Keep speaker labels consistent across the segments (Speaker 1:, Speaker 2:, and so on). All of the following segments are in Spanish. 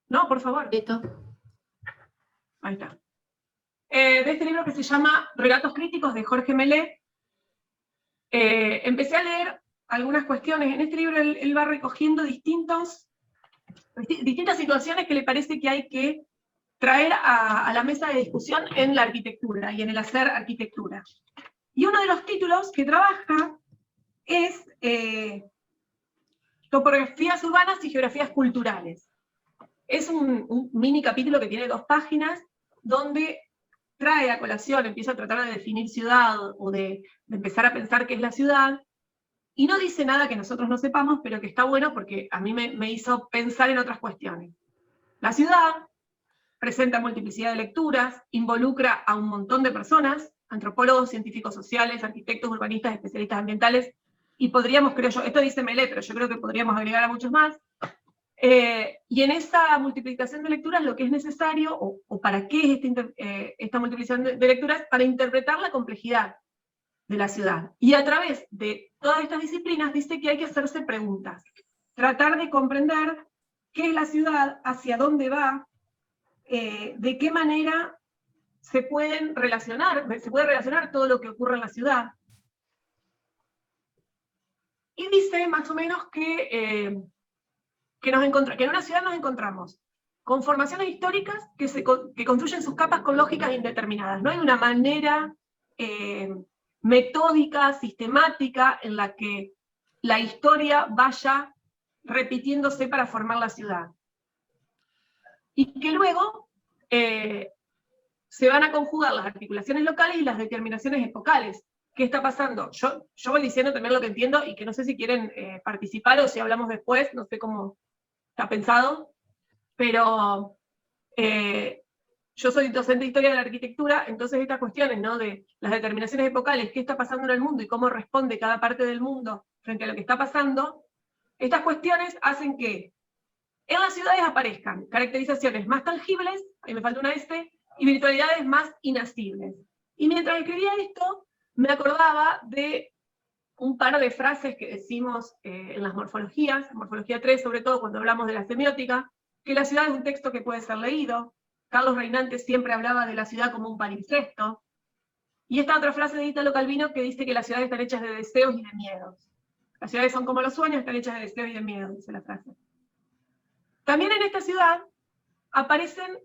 Speaker 1: No, por favor.
Speaker 2: Listo.
Speaker 1: Ahí está. De este libro que se llama Relatos críticos, de Jorge Melé. Empecé a leer algunas cuestiones. En este libro él va recogiendo distintas situaciones que le parece que hay que traer a la mesa de discusión en la arquitectura y en el hacer arquitectura. Y uno de los títulos que trabaja es Topografías urbanas y geografías culturales. Es un mini capítulo que tiene 2 páginas, donde trae a colación, empieza a tratar de definir ciudad, o de empezar a pensar qué es la ciudad, y no dice nada que nosotros no sepamos, pero que está bueno porque a mí me hizo pensar en otras cuestiones. La ciudad presenta multiplicidad de lecturas, involucra a un montón de personas, antropólogos, científicos sociales, arquitectos, urbanistas, especialistas ambientales, y podríamos, creo yo, esto dice Melé, pero yo creo que podríamos agregar a muchos más, y en esa multiplicación de lecturas lo que es necesario, o para qué es esta multiplicación de lecturas, para interpretar la complejidad de la ciudad. Y a través de todas estas disciplinas dice que hay que hacerse preguntas, tratar de comprender qué es la ciudad, hacia dónde va, de qué manera se puede relacionar todo lo que ocurre en la ciudad. Y dice más o menos que en una ciudad nos encontramos con formaciones históricas que construyen sus capas con lógicas indeterminadas. No hay una manera metódica, sistemática, en la que la historia vaya repitiéndose para formar la ciudad. Y que luego se van a conjugar las articulaciones locales y las determinaciones epocales. ¿Qué está pasando? Yo voy diciendo también lo que entiendo, y que no sé si quieren participar o si hablamos después, no sé cómo está pensado, pero yo soy docente de historia de la arquitectura, entonces estas cuestiones, ¿no?, de las determinaciones epocales, qué está pasando en el mundo y cómo responde cada parte del mundo frente a lo que está pasando, estas cuestiones hacen que en las ciudades aparezcan caracterizaciones más tangibles, ahí me falta una S, y virtualidades más inasibles. Y mientras escribía esto, me acordaba de un par de frases que decimos en las morfologías, en morfología 3, sobre todo cuando hablamos de la semiótica, que la ciudad es un texto que puede ser leído. Carlos Reinante siempre hablaba de la ciudad como un palimpsesto. Y esta otra frase de Italo Calvino que dice que las ciudades están hechas de deseos y de miedos. Las ciudades son como los sueños, están hechas de deseos y de miedos, dice la frase. También en esta ciudad aparecen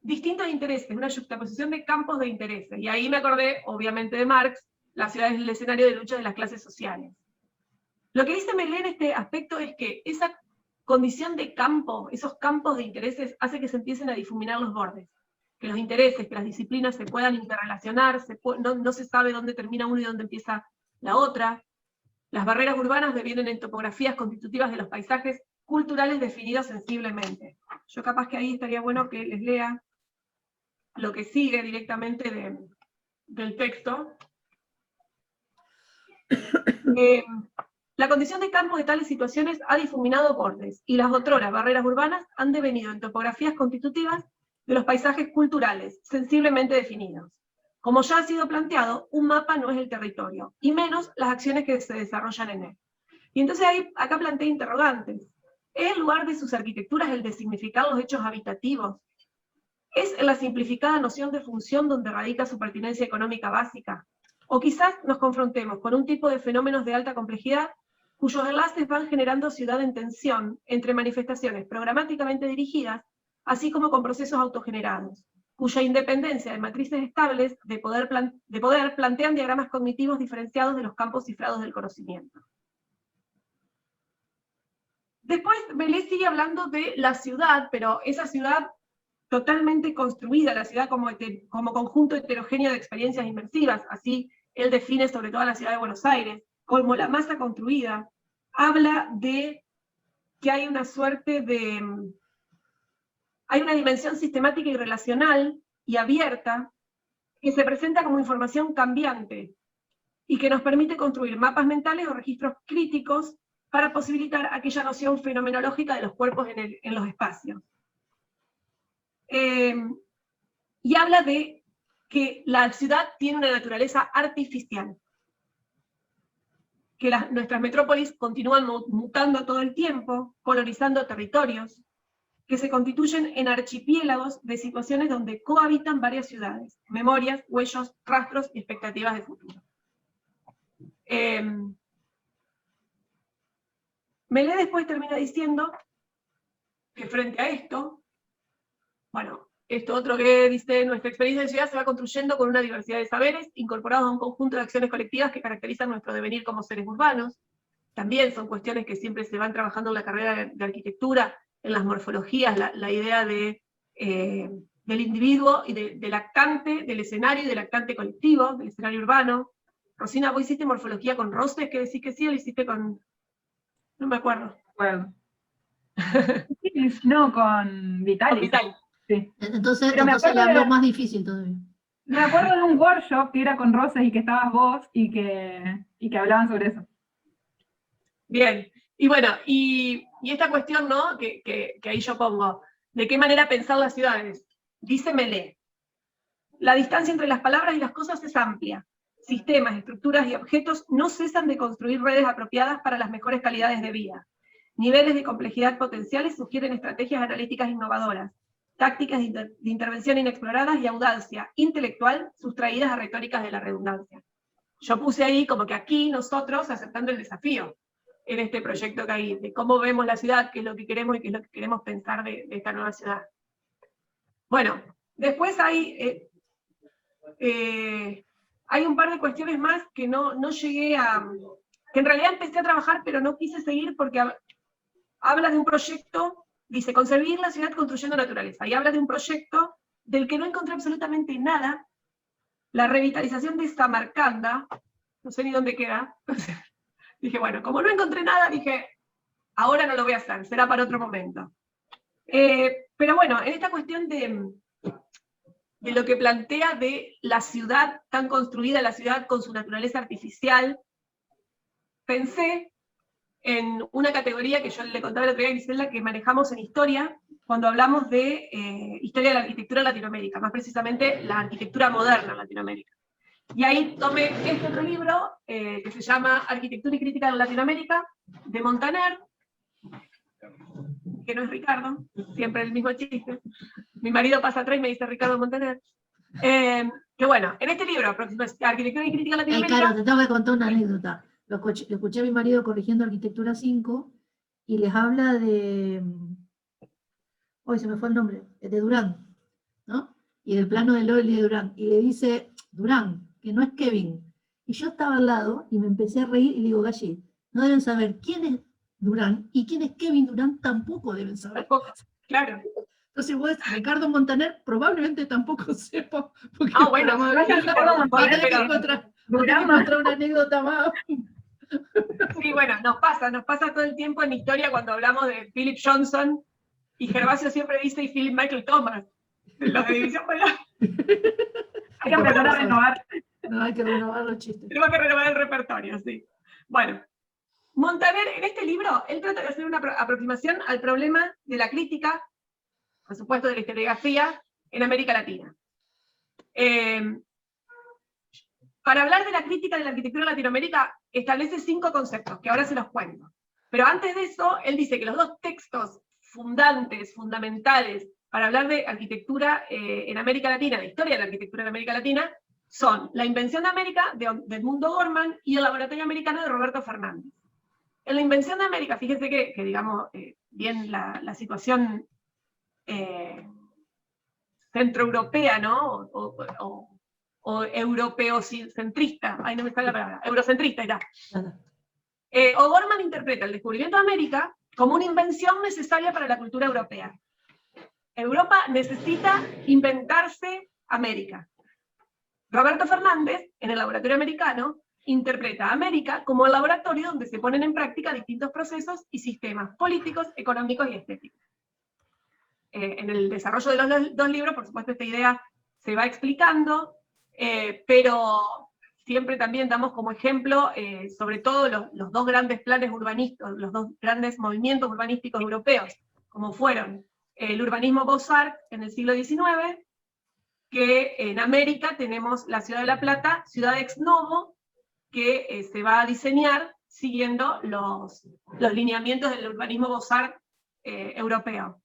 Speaker 1: distintos intereses, una juxtaposición de campos de intereses. Y ahí me acordé, obviamente, de Marx. La ciudad es el escenario de lucha de las clases sociales. Lo que dice Melé en este aspecto es que esa condición de campo, esos campos de intereses, hace que se empiecen a difuminar los bordes. Que los intereses, que las disciplinas se puedan interrelacionar, no se sabe dónde termina uno y dónde empieza la otra. Las barreras urbanas devienen en topografías constitutivas de los paisajes culturales definidos sensiblemente. Yo capaz que ahí estaría bueno que les lea lo que sigue directamente del texto. La condición de campo de tales situaciones ha difuminado bordes, y las otroras barreras urbanas han devenido en topografías constitutivas de los paisajes culturales, sensiblemente definidos. Como ya ha sido planteado, un mapa no es el territorio, y menos las acciones que se desarrollan en él. Y entonces acá plantea interrogantes. ¿Es el lugar de sus arquitecturas el de significar los hechos habitativos? ¿Es en la simplificada noción de función donde radica su pertinencia económica básica? O quizás nos confrontemos con un tipo de fenómenos de alta complejidad cuyos enlaces van generando ciudad en tensión entre manifestaciones programáticamente dirigidas, así como con procesos autogenerados, cuya independencia de matrices estables de poder plantean diagramas cognitivos diferenciados de los campos cifrados del conocimiento. Después Melé sigue hablando de la ciudad, pero esa ciudad totalmente construida, la ciudad como conjunto heterogéneo de experiencias inmersivas, así él define sobre todo a la ciudad de Buenos Aires, como la masa construida. Habla de que hay una suerte de... hay una dimensión sistemática y relacional y abierta que se presenta como información cambiante y que nos permite construir mapas mentales o registros críticos para posibilitar aquella noción fenomenológica de los cuerpos en los espacios. Y habla de que la ciudad tiene una naturaleza artificial, que nuestras metrópolis continúan mutando todo el tiempo, colonizando territorios, que se constituyen en archipiélagos de situaciones donde cohabitan varias ciudades, memorias, huellos, rastros y expectativas de futuro. Melé después termina diciendo que frente a esto, bueno, esto otro que dice, nuestra experiencia de ciudad se va construyendo con una diversidad de saberes, incorporados a un conjunto de acciones colectivas que caracterizan nuestro devenir como seres urbanos. También son cuestiones que siempre se van trabajando en la carrera de arquitectura, en las morfologías, la idea del individuo y del actante, del escenario y del actante colectivo, del escenario urbano. Rosina, ¿vos hiciste morfología con Roses? ¿Qué decís que sí o lo hiciste con...? No me acuerdo.
Speaker 2: Bueno. No, con Vitaly.
Speaker 1: Con Vitaly.
Speaker 2: Sí.
Speaker 3: Entonces le habló más difícil todavía.
Speaker 2: Me acuerdo de un workshop que era con Roses y que estabas vos y que hablaban sobre eso.
Speaker 1: Bien, y bueno, y esta cuestión, ¿no? Que ahí yo pongo, ¿de qué manera pensar las ciudades? Dice Melé, la distancia entre las palabras y las cosas es amplia. Sistemas, estructuras y objetos no cesan de construir redes apropiadas para las mejores calidades de vida. Niveles de complejidad potenciales sugieren estrategias analíticas innovadoras, tácticas de intervención inexploradas y audacia intelectual sustraídas a retóricas de la redundancia. Yo puse ahí como que aquí nosotros aceptando el desafío en este proyecto que hay, de cómo vemos la ciudad, qué es lo que queremos y qué es lo que queremos pensar de esta nueva ciudad. Bueno, después hay un par de cuestiones más que no llegué a... que en realidad empecé a trabajar, pero no quise seguir porque habla de un proyecto, dice, concebir la ciudad construyendo naturaleza, y habla de un proyecto del que no encontré absolutamente nada, la revitalización de Samarcanda, no sé ni dónde queda. Dije, bueno, como no encontré nada, dije, ahora no lo voy a hacer, será para otro momento. Pero bueno, en esta cuestión de lo que plantea de la ciudad tan construida, la ciudad con su naturaleza artificial, pensé en una categoría que yo le contaba el otro día a Griselda, que manejamos en historia, cuando hablamos de historia de la arquitectura en Latinoamérica, más precisamente la arquitectura moderna en Latinoamérica. Y ahí tomé este otro libro, que se llama Arquitectura y Crítica en Latinoamérica, de Montaner, que no es Ricardo, siempre el mismo chiste. Mi marido pasa atrás y me dice Ricardo Montaner. Que bueno, en este libro, Arquitectura y Crítica en Latinoamérica...
Speaker 3: Claro, te tengo que contar una anécdota. Lo escuché a mi marido corrigiendo Arquitectura 5, y les habla de... Hoy se me fue el nombre, de Durán, ¿no? Y del plano de Loli de Durán. Y le dice, Durán, que no es Kevin. Y yo estaba al lado y me empecé a reír y le digo, Galli, no deben saber quién es Durán y quién es Kevin Durán, tampoco deben saber.
Speaker 1: Tampoco, claro.
Speaker 3: Entonces vos, Ricardo Montaner, probablemente tampoco sepa. Porque
Speaker 1: bueno,
Speaker 3: va a tener que encontrar una anécdota más.
Speaker 1: Sí, bueno, nos pasa todo el tiempo en historia cuando hablamos de Philip Johnson, y Gervasio siempre dice, y Philip Michael Thomas, de los de División Federal.
Speaker 2: Hay que empezar a renovar.
Speaker 3: No, hay que renovar los chistes.
Speaker 1: Tenemos que renovar el repertorio, sí. Bueno, Montaner, en este libro, él trata de hacer una aproximación al problema de la crítica, por supuesto de la historiografía, en América Latina. Para hablar de la crítica de la arquitectura en Latinoamérica, establece 5 conceptos, que ahora se los cuento. Pero antes de eso, él dice que los 2 textos fundamentales, para hablar de arquitectura en América Latina, de historia de la arquitectura en América Latina, son La Invención de América, de Edmundo Gorman, y El Laboratorio Americano, de Roberto Fernández. En La Invención de América, fíjense que digamos, bien la situación centroeuropea, ¿no? O europeocentrista, ahí no me sale la palabra, eurocentrista, ya. O'Gorman interpreta el descubrimiento de América como una invención necesaria para la cultura europea. Europa necesita inventarse América. Roberto Fernández, en El Laboratorio Americano, interpreta a América como el laboratorio donde se ponen en práctica distintos procesos y sistemas políticos, económicos y estéticos. En el desarrollo de los 2 libros, por supuesto, esta idea se va explicando, pero siempre también damos como ejemplo, sobre todo los 2 grandes planes urbanísticos, los 2 grandes movimientos urbanísticos europeos, como fueron el urbanismo Beaux-Arts en el siglo XIX, que en América tenemos la Ciudad de La Plata, ciudad ex novo, que se va a diseñar siguiendo los lineamientos del urbanismo Beaux-Arts europeo.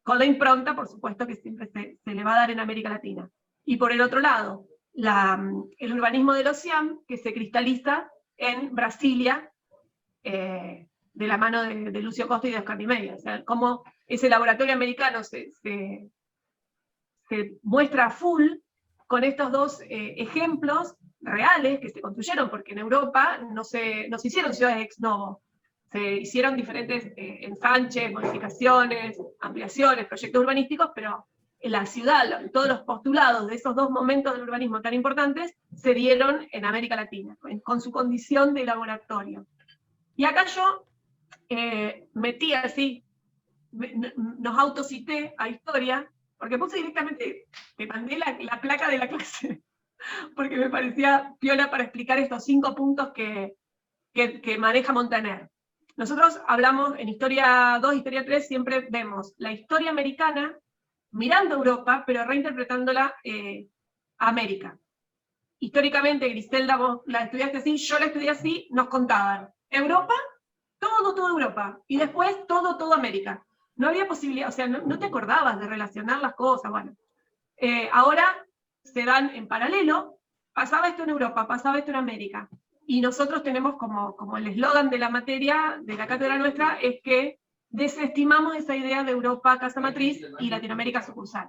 Speaker 1: con la impronta, por supuesto, que siempre se le va a dar en América Latina. Y por el otro lado, el urbanismo de los Siam, que se cristaliza en Brasilia, de la mano de Lucio Costa y de Oscar Niemeyer. O sea, cómo ese laboratorio americano se muestra full con estos dos ejemplos reales que se construyeron, porque en Europa no se hicieron ciudades ex novo, se hicieron diferentes ensanches, modificaciones, ampliaciones, proyectos urbanísticos, pero en la ciudad, todos los postulados de esos dos momentos del urbanismo tan importantes se dieron en América Latina, con su condición de laboratorio. Y acá yo metí así, nos autocité a historia, porque puse directamente, me mandé la placa de la clase, porque me parecía piola para explicar estos 5 puntos que maneja Montaner. Nosotros hablamos en Historia 2, Historia 3, siempre vemos la historia americana mirando a Europa, pero reinterpretándola a América. Históricamente, Griselda, vos la estudiaste así, yo la estudié así, nos contaban Europa, toda Europa, y después toda América. No había posibilidad, o sea, no te acordabas de relacionar las cosas, bueno. Ahora se dan en paralelo, pasaba esto en Europa, pasaba esto en América, y nosotros tenemos como el eslogan de la materia, de la cátedra nuestra, es que desestimamos esa idea de Europa casa matriz y Latinoamérica sucursal.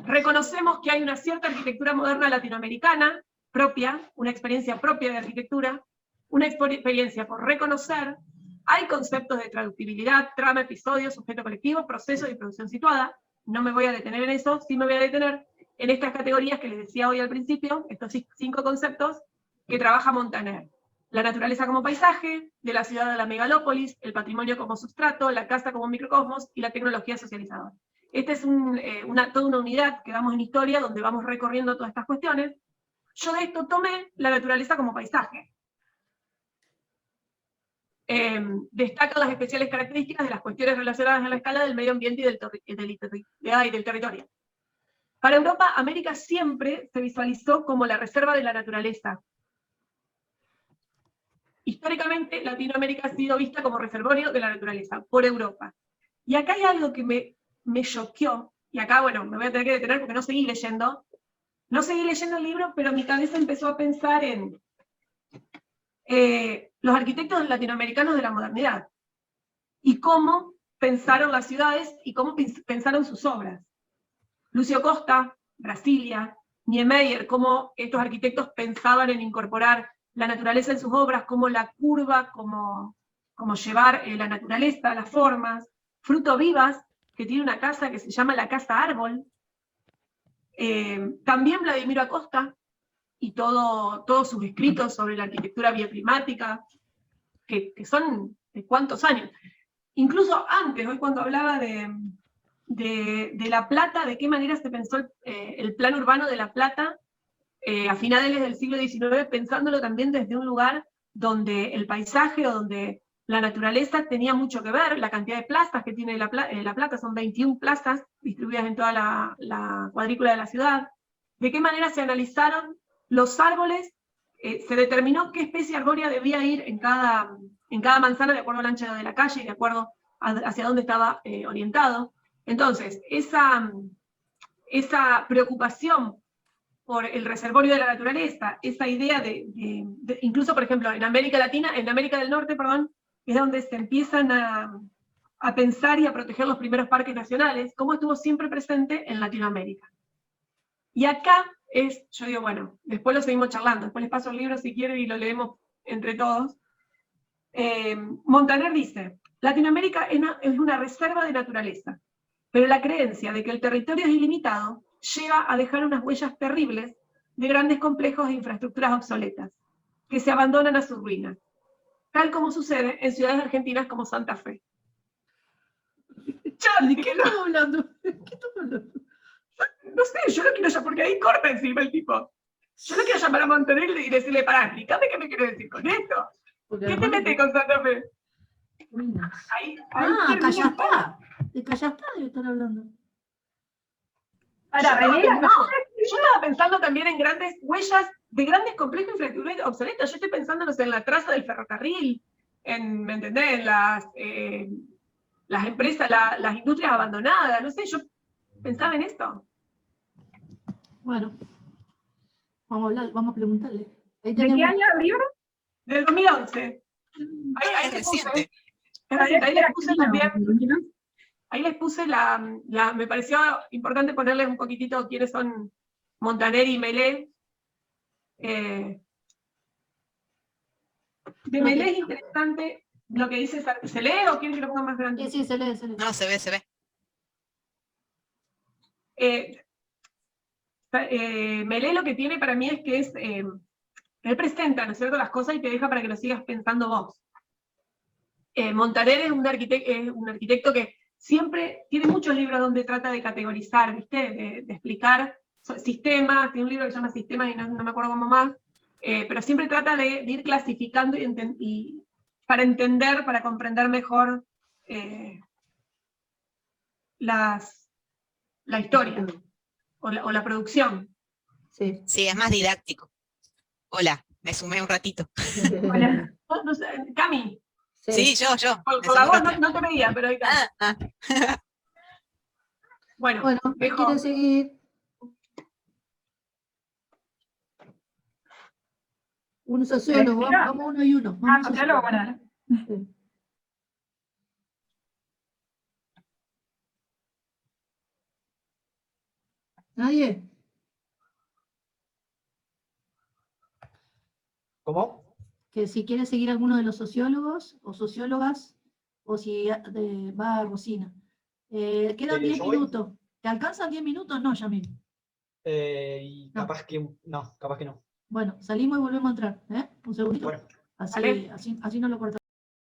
Speaker 1: Reconocemos que hay una cierta arquitectura moderna latinoamericana propia, una experiencia propia de arquitectura, una experiencia por reconocer, hay conceptos de traductibilidad, trama, episodio, sujeto colectivo, proceso y producción situada. No me voy a detener en eso, sí me voy a detener en estas categorías que les decía hoy al principio, estos 5 conceptos que trabaja Montaner. La naturaleza como paisaje, de la ciudad a la megalópolis, el patrimonio como substrato, la casa como microcosmos y la tecnología socializadora. Esta es toda una unidad que damos en historia donde vamos recorriendo todas estas cuestiones. Yo de esto tomé la naturaleza como paisaje. Destacan las especiales características de las cuestiones relacionadas a la escala del medio ambiente y del territorio. Para Europa, América siempre se visualizó como la reserva de la naturaleza. Históricamente, Latinoamérica ha sido vista como reservorio de la naturaleza, por Europa. Y acá hay algo que me choqueó, y acá, bueno, me voy a tener que detener porque no seguí leyendo el libro, pero mi cabeza empezó a pensar en los arquitectos latinoamericanos de la modernidad, y cómo pensaron las ciudades, y cómo pensaron sus obras. Lucio Costa, Brasilia, Niemeyer, cómo estos arquitectos pensaban en incorporar la naturaleza en sus obras, cómo la curva, cómo llevar la naturaleza, las formas. Fruto Vivas, que tiene una casa que se llama la Casa Árbol. También Vladimiro Acosta, y todos sus escritos sobre la arquitectura bioclimática, que son de cuántos años. Incluso antes, hoy cuando hablaba de La Plata, de qué manera se pensó el plan urbano de La Plata, a finales del siglo XIX, pensándolo también desde un lugar donde el paisaje o donde la naturaleza tenía mucho que ver, la cantidad de plazas que tiene La Plata, son 21 plazas distribuidas en toda la cuadrícula de la ciudad, de qué manera se analizaron los árboles, se determinó qué especie arbórea debía ir en cada manzana de acuerdo al ancho de la calle y de acuerdo hacia dónde estaba orientado. Entonces, esa preocupación por el reservorio de la naturaleza, esa idea incluso, por ejemplo, en América del Norte, perdón, es donde se empiezan a pensar y a proteger los primeros parques nacionales, como estuvo siempre presente en Latinoamérica. Y acá yo digo, bueno, después lo seguimos charlando, después les paso el libro si quieren y lo leemos entre todos. Montaner dice, Latinoamérica es una reserva de naturaleza, pero la creencia de que el territorio es ilimitado lleva a dejar unas huellas terribles de grandes complejos e infraestructuras obsoletas, que se abandonan a sus ruinas, tal como sucede en ciudades argentinas como Santa Fe.
Speaker 3: ¿De qué estamos hablando?
Speaker 1: No sé, yo no quiero llamar, porque ahí corta encima el tipo. Yo no quiero llamar a Montaner y decirle, pará, explícame qué me quiere decir con esto. ¿Qué te metes con Santa Fe? Ahí
Speaker 3: Callastá. De Callastá debe estar hablando.
Speaker 1: Yo estaba pensando también en grandes huellas de grandes complejos de infraestructura obsoletas. Yo estoy pensando, no sé, en la traza del ferrocarril, ¿me entendés? En las empresas, las industrias abandonadas, no sé, yo pensaba en esto.
Speaker 3: Bueno, vamos a hablar, vamos a preguntarle. Ahí
Speaker 2: ¿De qué
Speaker 3: tenemos-
Speaker 2: año el libro?
Speaker 1: Del 2011.
Speaker 4: Ah, es reciente.
Speaker 1: Ahí les puse también, ahí les puse me pareció importante ponerles un poquitito quiénes son Montaner y Melé. De Melé es interesante lo que dice, ¿se lee o quieren que lo ponga más grande?
Speaker 3: Sí, se lee, se lee.
Speaker 4: No, se ve, se ve.
Speaker 1: Melé lo que tiene para mí es que él presenta, ¿no es cierto?, las cosas y te deja para que lo sigas pensando vos. Montaner es un arquitecto que siempre tiene muchos libros donde trata de categorizar, ¿viste? De explicar sistemas, tiene un libro que se llama Sistemas y no me acuerdo cómo más, pero siempre trata de ir clasificando y para entender, para comprender mejor la historia o la producción.
Speaker 3: Sí.
Speaker 4: Sí, es más didáctico. Hola, me sumé un ratito.
Speaker 2: Hola.
Speaker 1: No sé, Cami,
Speaker 4: Sí, yo.
Speaker 1: con
Speaker 4: me
Speaker 1: la
Speaker 4: sumé un
Speaker 1: voz
Speaker 4: ratito.
Speaker 1: no te veía, pero ahí está. Bueno,
Speaker 3: Bueno, ¿quién
Speaker 1: dejo.
Speaker 3: quiere seguir? Un sociólogo,
Speaker 2: Mira.
Speaker 3: vamos uno y uno.
Speaker 2: Ah,
Speaker 3: Vamos
Speaker 2: sociólogo, bueno.
Speaker 3: Sí. ¿Nadie?
Speaker 5: ¿Cómo?
Speaker 3: Que si quiere seguir alguno de los sociólogos o sociólogas, o si va Rosina. Quedan 10
Speaker 5: yo voy.
Speaker 3: minutos. ¿Te alcanzan 10 minutos? No, Yamil.
Speaker 5: Y
Speaker 3: No.
Speaker 5: capaz que no, capaz que no.
Speaker 3: Bueno, salimos y volvemos a entrar. Un segundito.
Speaker 5: Bueno.
Speaker 3: Así,
Speaker 1: Vale.
Speaker 3: así no lo cortamos.